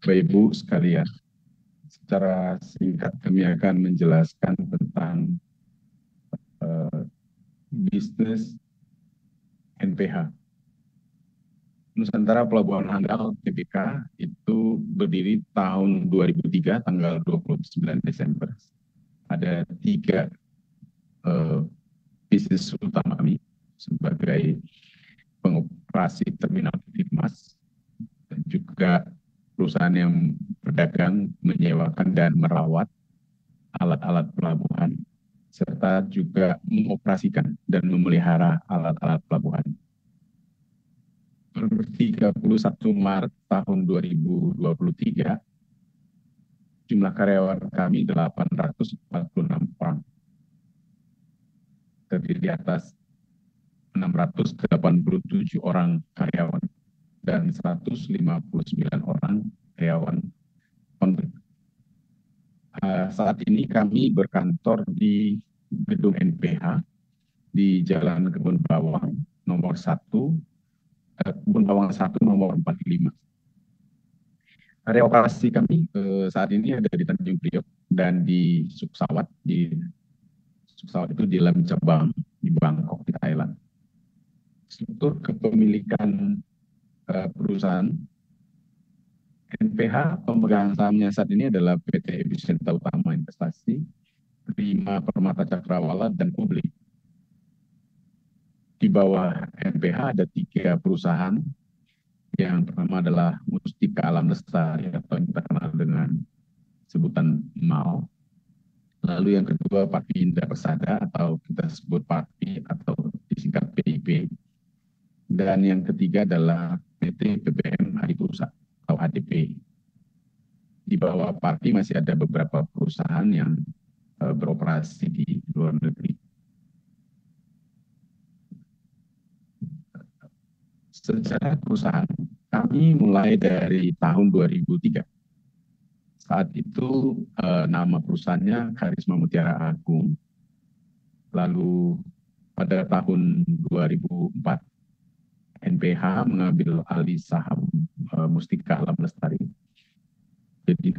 Bapak Ibu sekalian, secara singkat kami akan menjelaskan tentang bisnis NPH. Nusantara Pelabuhan Handal (TPK) itu berdiri tahun 2003, tanggal 29 Desember. Ada tiga bisnis utama kami sebagai pengoperasi terminal peti kemas dan juga perusahaan yang berdagang, menyewakan dan merawat alat-alat pelabuhan, serta juga mengoperasikan dan memelihara alat-alat pelabuhan. Per 31 Maret tahun 2023, jumlah karyawan kami 846 orang, terdiri atas 687 orang karyawan dan 159 orang karyawan kontrak. Saat ini kami berkantor di gedung NPH di Jalan Kebun Bawang nomor 1, Kebun Bawang 1 nomor 45. Area operasi kami saat ini ada di Tanjung Priok dan di Suksawat. Di Suksawat itu di Lem Cabang di Bangkok di Thailand. Struktur kepemilikan perusahaan NPH, pemegang sahamnya saat ini adalah PT Epicenta Utama Investasi, Prima Permata Cakrawala, dan Publik. Di bawah NPH ada 3 perusahaan. Yang pertama adalah Mustika Alam Lestari atau yang kita kenal dengan sebutan MAO. Lalu yang kedua Parvi Indah Persada atau kita sebut Parvi atau disingkat PIP. Dan yang ketiga adalah PT PBM Adipursa atau ADP. Di bawah Parvi masih ada beberapa perusahaan yang beroperasi di luar negeri. Secara perusahaan, kami mulai dari tahun 2003. Saat itu nama perusahaannya Karisma Mutiara Agung. Lalu pada tahun 2004, NPH mengambil alih saham Mustika Alam Lestari. Jadi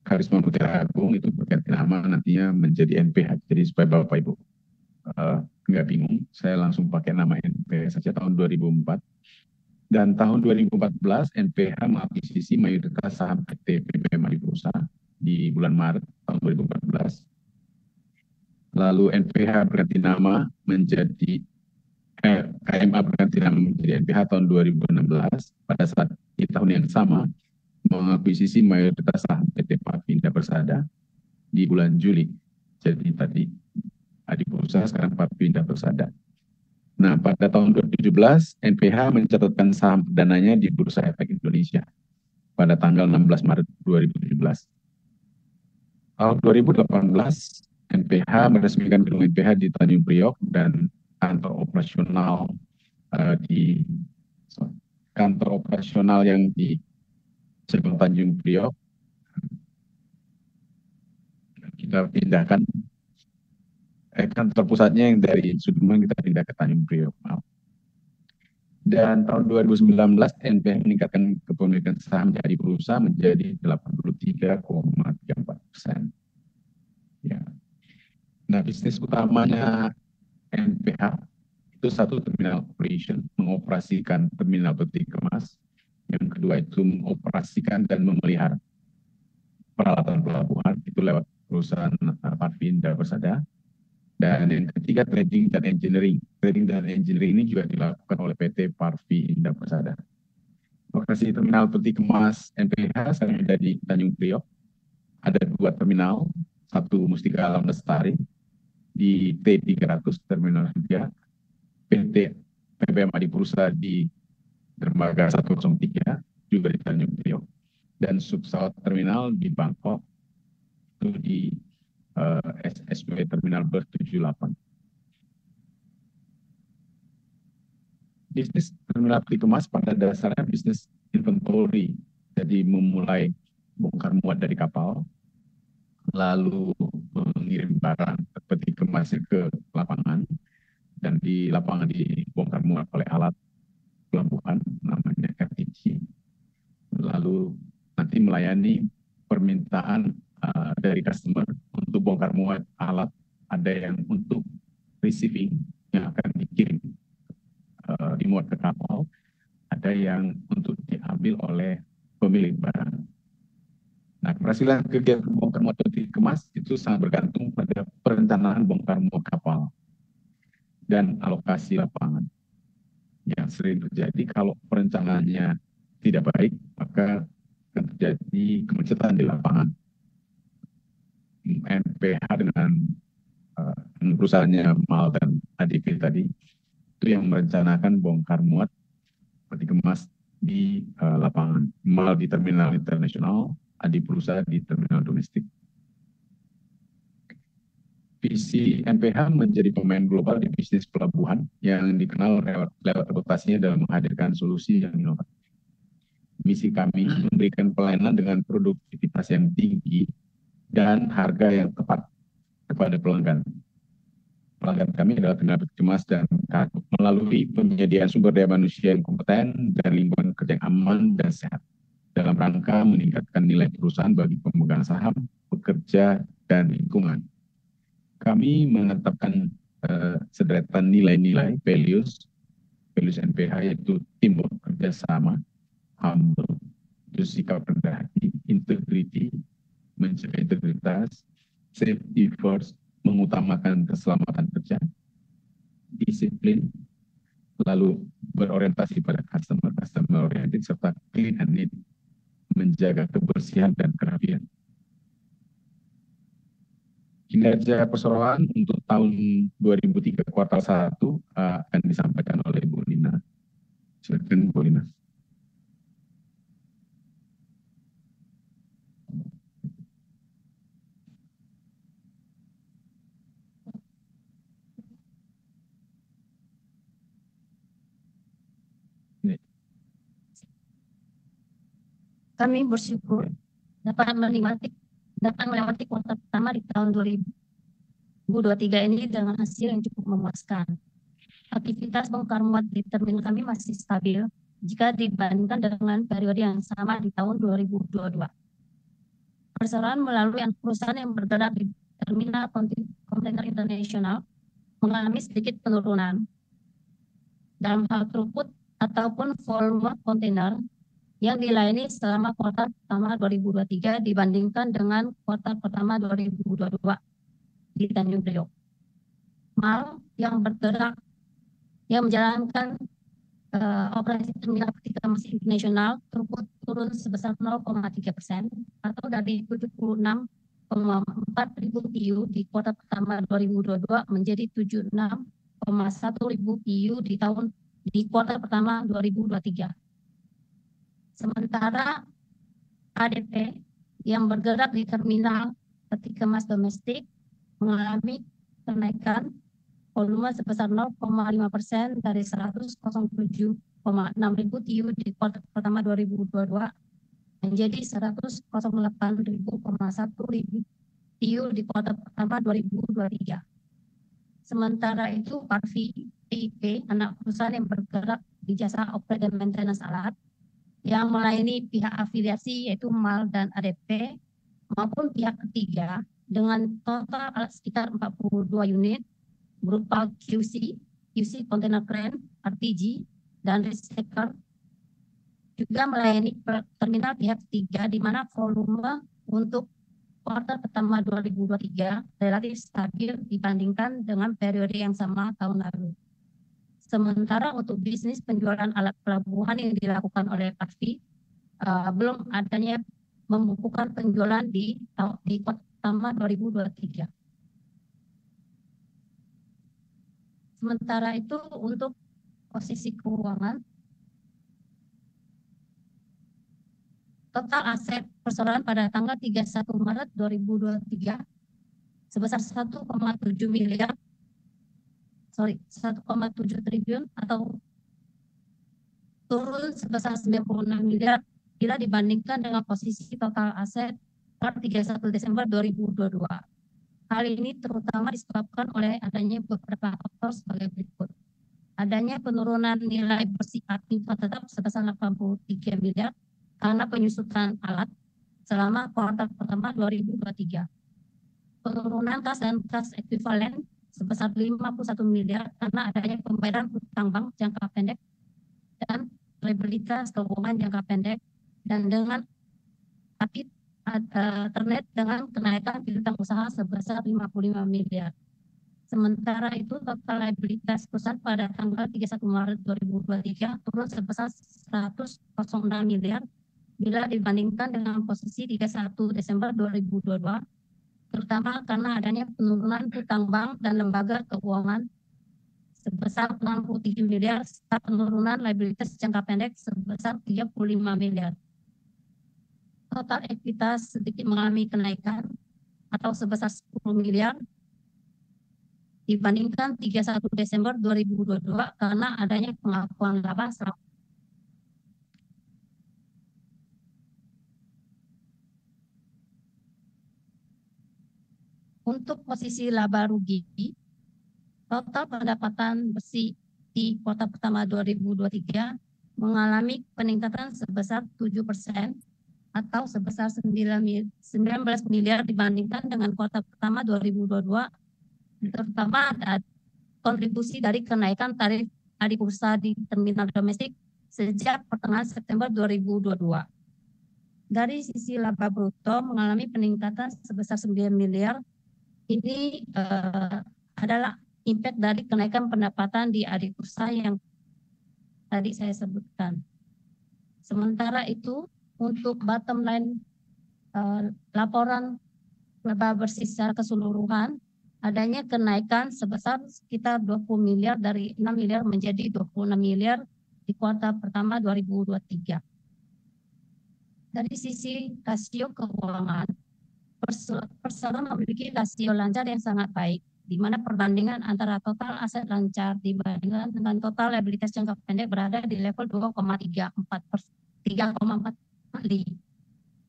Karisma Mutiara Agung itu berganti nama nantinya menjadi NPH. Jadi supaya Bapak Ibu nggak bingung, saya langsung pakai nama NPH saja tahun 2004. Dan tahun 2014, NPH mengakuisisi mayoritas saham PT PBM Adipursa di bulan Maret tahun 2014. Lalu NPH berganti nama menjadi KMA berganti nama menjadi NPH tahun 2016. Pada saat di tahun yang sama, mengakuisisi mayoritas saham PT Parvi Indah Persada di bulan Juli. Jadi tadi Adipursa, sekarang Parvi Indah Persada. Nah, pada tahun 2017, NPH mencatatkan saham perdananya di Bursa Efek Indonesia pada tanggal 16 Maret 2017. Tahun 2018, NPH meresmikan gedung NPH di Tanjung Priok dan kantor operasional yang di Cabang Tanjung Priok kita pindahkan. Kantor pusatnya yang dari Sudirman kita pindah ke Tanjung Priok. Dan tahun 2019 NPH meningkatkan kepemilikan saham dari perusahaan menjadi 83,34%. Ya. Nah, bisnis utamanya NPH itu satu terminal operation, mengoperasikan terminal peti kemas. Yang kedua itu mengoperasikan dan memelihara peralatan pelabuhan, itu lewat perusahaan Parvi Indah Persada. Dan yang ketiga trading dan engineering. Trading dan engineering ini juga dilakukan oleh PT Parvi Indah Persada. Lokasi terminal peti kemas NPH sekarang ada di Tanjung Priok. Ada 2 terminal, satu Mustika Alam Lestari di T300 Terminal 3, PT PBM Adipursa di Dermaga 103 juga di Tanjung Priok, dan Suksawat Terminal di Bangkok itu di SSW Terminal Ber 78. Bisnis terminal peti kemas pada dasarnya bisnis inventory, jadi memulai bongkar muat dari kapal, lalu mengirim barang peti kemasnya ke lapangan, dan di lapangan dibongkar muat oleh alat pelabuhan namanya RTG. Lalu nanti nanti melayani permintaan dari customer untuk bongkar muat alat, ada yang untuk receiving yang akan dikirim dimuat ke kapal, ada yang untuk diambil oleh pemilik barang. Nah, keberhasilan kegiatan bongkar muat dan dikemas itu sangat bergantung pada perencanaan bongkar muat kapal dan alokasi lapangan. Yang sering terjadi kalau perencanaannya tidak baik, maka akan terjadi kemacetan di lapangan. NPH dengan perusahaannya MAL dan ADP tadi, itu yang merencanakan bongkar muat dikemas di lapangan. MAL di terminal internasional, ADP perusahaan di terminal domestik. Visi NPH menjadi pemain global di bisnis pelabuhan yang dikenal lewat reputasinya dalam menghadirkan solusi yang inovatif. Misi kami memberikan pelayanan dengan produktivitas yang tinggi dan harga yang tepat kepada pelanggan. Pelanggan kami adalah penerbit kemas dan kargo melalui penyediaan sumber daya manusia yang kompeten dan lingkungan kerja yang aman dan sehat dalam rangka meningkatkan nilai perusahaan bagi pemegang saham, pekerja, dan lingkungan. Kami menetapkan sederetan nilai-nilai values NPH, yaitu teamwork, kerjasama, humble, sikap rendah hati, integrity, menjaga integritas, safety first, mengutamakan keselamatan kerja, disiplin, lalu berorientasi pada customer oriented, serta clean and neat, menjaga kebersihan dan kerapian. Kinerja perseroan untuk tahun 2003 kuartal 1 akan disampaikan oleh Bu Lina. Silakan Bu Lina. Kami bersyukur dapat melewati kuartal pertama di tahun 2023 ini dengan hasil yang cukup memuaskan. Aktivitas bongkar muat di terminal kami masih stabil jika dibandingkan dengan periode yang sama di tahun 2022. Perseroan melalui perusahaan yang bergerak di terminal kontainer internasional mengalami sedikit penurunan dalam hal throughput ataupun volume kontainer yang dilayani selama kuartal pertama 2023 dibandingkan dengan kuartal pertama 2022 di Tanjung Priok. MAL yang bergerak yang menjalankan operasi terminal ketika masih internasional throughput turun sebesar 0,3% atau dari 76,4 ribu TEU di kuartal pertama 2022 menjadi 76,1 ribu TEU di kuartal pertama 2023. Sementara ADP yang bergerak di terminal peti kemas domestik mengalami kenaikan volume sebesar 0,5% dari 107,6 ribu TEU di kuartal pertama 2022 menjadi 108,1 ribu TEU di kuartal pertama 2023. Sementara itu, Parvi PIP, anak perusahaan yang bergerak di jasa operasi dan maintenance alat, yang melayani pihak afiliasi yaitu MAL dan ADP maupun pihak ketiga dengan total alat sekitar 42 unit berupa QC container crane, RPG, dan recycler, juga melayani terminal pihak ketiga di mana volume untuk kuartal pertama 2023 relatif stabil dibandingkan dengan periode yang sama tahun lalu. Sementara untuk bisnis penjualan alat pelabuhan yang dilakukan oleh Parvi, belum adanya membukukan penjualan di kuartal pertama 2023. Sementara itu untuk posisi keuangan, total aset perseroan pada tanggal 31 Maret 2023 sebesar 1,7 triliun atau turun sebesar 96 miliar bila dibandingkan dengan posisi total aset per 31 Desember 2022. Hal ini terutama disebabkan oleh adanya beberapa faktor sebagai berikut. Adanya penurunan nilai bersih aktiva tetap sebesar 83 miliar karena penyusutan alat selama kuartal pertama 2023. Penurunan kas dan kas ekuivalen sebesar 51 miliar karena adanya pembayaran hutang bank jangka pendek dan liabilitas keuangan jangka pendek, dan dengan terkait dengan kenaikan piutang usaha sebesar 55 miliar. Sementara itu total liabilitas perusahaan pada tanggal 31 Maret 2023 turun sebesar 106 miliar bila dibandingkan dengan posisi 31 Desember 2022, terutama karena adanya penurunan hutang bank dan lembaga keuangan sebesar 63 miliar serta penurunan liabilitas jangka pendek sebesar 35 miliar. Total ekuitas sedikit mengalami kenaikan atau sebesar 10 miliar dibandingkan 31 Desember 2022 karena adanya pengakuan laba untuk posisi laba rugi. Total pendapatan bersih di kuartal pertama 2023 mengalami peningkatan sebesar 7% atau sebesar 19 miliar dibandingkan dengan kuartal pertama 2022, terutama ada kontribusi dari kenaikan tarif adik usaha di terminal domestik sejak pertengahan September 2022. Dari sisi laba bruto mengalami peningkatan sebesar 9 miliar. Ini adalah impact dari kenaikan pendapatan di adik usaha yang tadi saya sebutkan. Sementara itu untuk bottom line laporan laba bersih secara keseluruhan adanya kenaikan sebesar sekitar 20 miliar dari 6 miliar menjadi 26 miliar di kuartal pertama 2023. Dari sisi rasio keuangan, Perseroan memiliki rasio lancar yang sangat baik, di mana perbandingan antara total aset lancar dibandingkan dengan total liabilitas jangka pendek berada di level 3,4 kali.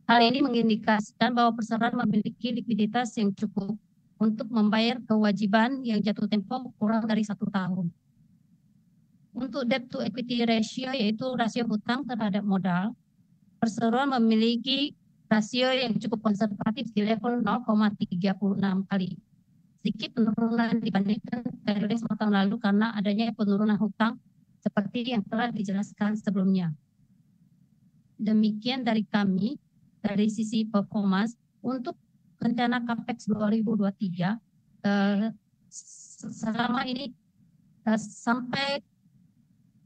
Hal ini mengindikasikan bahwa perseroan memiliki likuiditas yang cukup untuk membayar kewajiban yang jatuh tempo kurang dari 1 tahun. Untuk debt to equity ratio, yaitu rasio hutang terhadap modal, perseroan memiliki rasio yang cukup konservatif di level 0,36 kali. Sedikit penurunan dibandingkan periode 1 tahun lalu karena adanya penurunan hutang seperti yang telah dijelaskan sebelumnya. Demikian dari kami, dari sisi performance untuk rencana CAPEX 2023, selama ini sampai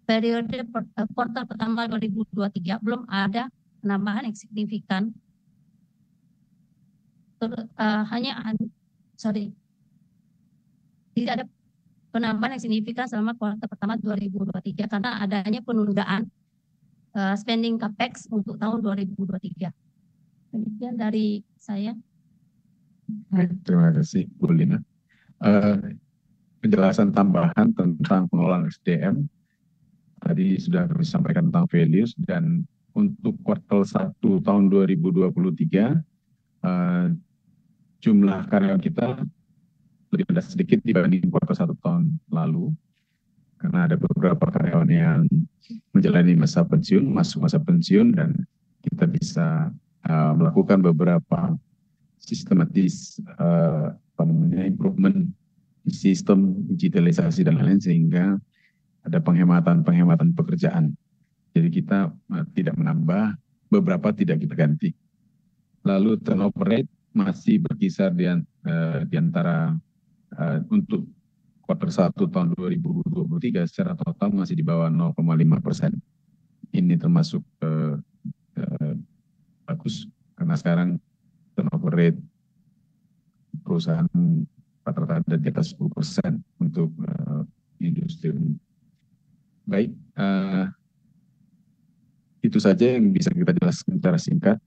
periode kuartal pertama 2023 belum ada penambahan yang signifikan. Tidak ada penambahan yang signifikan selama kuartal pertama 2023 karena adanya penundaan spending CAPEX untuk tahun 2023. Demikian dari saya. Baik, terima kasih Bu Lina. Penjelasan tambahan tentang pengelolaan SDM tadi sudah kami sampaikan tentang values, dan untuk kuartal 1 tahun 2023 jumlah karyawan kita lebih rendah sedikit dibanding kuartal 1 tahun lalu karena ada beberapa karyawan yang menjalani masa pensiun, masuk masa pensiun, dan kita bisa melakukan beberapa sistematis improvement di sistem digitalisasi dan lain-lain sehingga ada penghematan pekerjaan. Jadi kita tidak menambah, beberapa tidak kita ganti. Lalu turnover rate masih berkisar di antara untuk kuartal 1 tahun 2023 secara total masih di bawah 0,5%. Ini termasuk bagus karena sekarang turnover rate perusahaan rata-rata ada di atas 10% untuk industri. Baik, itu saja yang bisa kita jelaskan secara singkat.